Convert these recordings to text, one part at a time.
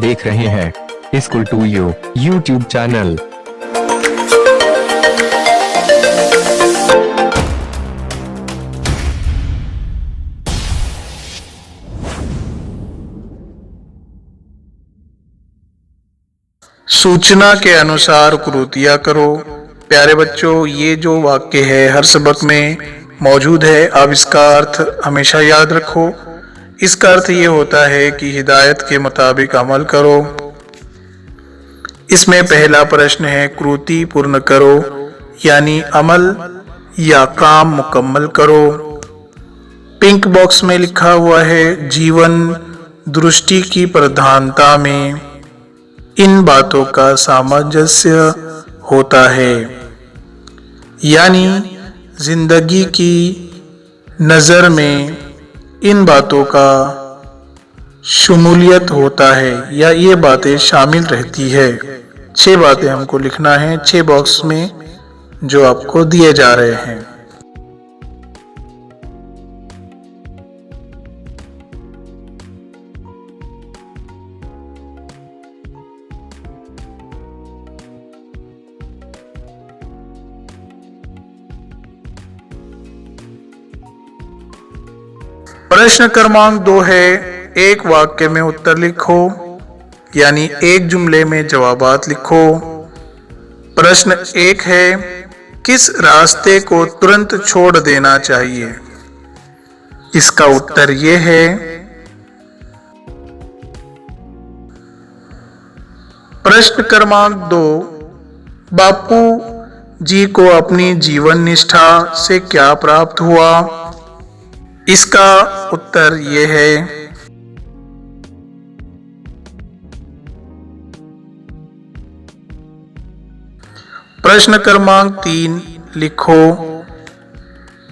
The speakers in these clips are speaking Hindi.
देख रहे हैं school to you YouTube channel. सूचना के अनुसार कृतियाँ करो। प्यारे बच्चों, ये जो वाक्य है हर सबक में मौजूद है। अब इसका अर्थ हमेशा याद रखो। इसका अर्थ ये होता है कि हिदायत के मुताबिक अमल करो। इसमें पहला प्रश्न है कृति पूर्ण करो, यानी अमल या काम मुकम्मल करो। पिंक बॉक्स में लिखा हुआ है जीवन दृष्टि की प्रधानता में इन बातों का सामंजस्य होता है, यानी जिंदगी की नज़र में इन बातों का शमूलियत होता है या ये बातें शामिल रहती है। 6 बातें हमको लिखना है 6 बॉक्स में जो आपको दिए जा रहे हैं। प्रश्न क्रमांक 2 है, एक वाक्य में उत्तर लिखो, यानी एक जुमले में जवाबात लिखो। प्रश्न 1 है, किस रास्ते को तुरंत छोड़ देना चाहिए? इसका उत्तर ये है। प्रश्न क्रमांक 2, बापू जी को अपनी जीवन निष्ठा से क्या प्राप्त हुआ? इसका उत्तर ये है। प्रश्न क्रमांक 3 लिखो,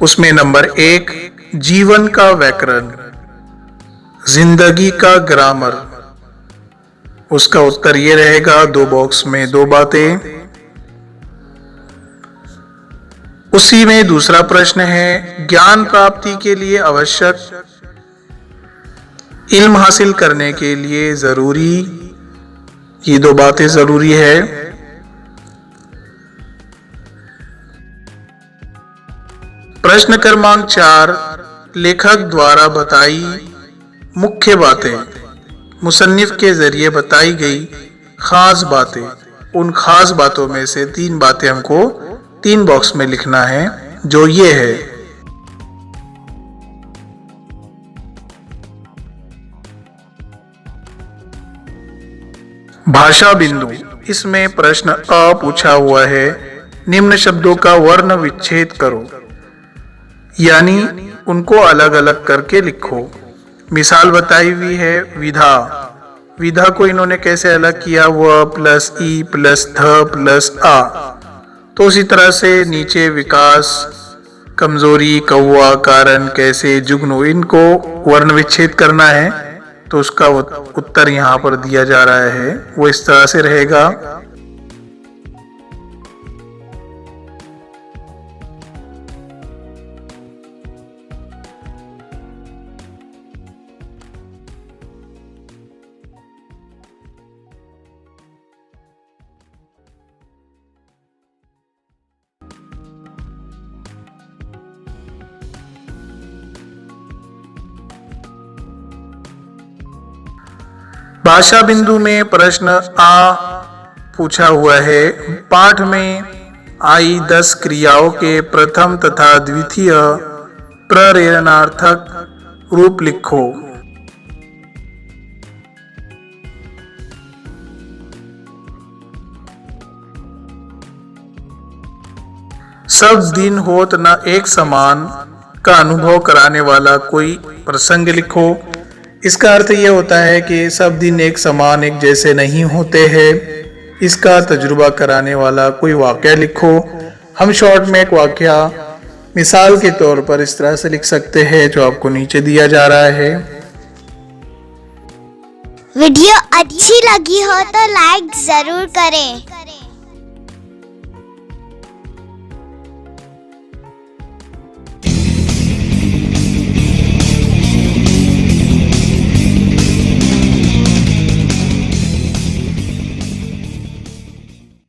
उसमें नंबर 1 जीवन का व्याकरण, जिंदगी का ग्रामर। उसका उत्तर ये रहेगा। 2 बॉक्स में 2 बातें। उसी में दूसरा प्रश्न है, ज्ञान प्राप्ति के लिए आवश्यक, इल्म हासिल करने के लिए जरूरी। ये 2 बातें जरूरी है। प्रश्न क्रमांक 4, लेखक द्वारा बताई मुख्य बातें, मुसन्निफ के जरिए बताई गई खास बातें। उन खास बातों में से 3 बातें हमको 3 बॉक्स में लिखना है, जो ये है। भाषा बिंदु, इसमें प्रश्न अ पूछा हुआ है, निम्न शब्दों का वर्ण विच्छेद करो, यानी उनको अलग अलग करके लिखो। मिसाल बताई हुई है, विधा। विधा को इन्होंने कैसे अलग किया? व प्लस ई प्लस ध प्लस आ। तो उसी तरह से नीचे विकास, कमजोरी, कौवा, कारण, कैसे, जुगनू, इनको वर्ण विच्छेद करना है। तो उसका उत्तर यहाँ पर दिया जा रहा है, वो इस तरह से रहेगा। भाषा बिंदु में प्रश्न आ पूछा हुआ है, पाठ में आई 10 क्रियाओं के प्रथम तथा द्वितीय प्रेरणार्थक रूप लिखो। सब दिन होत न एक समान का अनुभव कराने वाला कोई प्रसंग लिखो। इसका अर्थ ये होता है कि सब दिन एक समान एक जैसे नहीं होते हैं। इसका तजुर्बा कराने वाला कोई वाकया लिखो। हम शॉर्ट में एक वाकया मिसाल के तौर पर इस तरह से लिख सकते हैं, जो आपको नीचे दिया जा रहा है। वीडियो अच्छी लगी हो तो लाइक जरूर करें।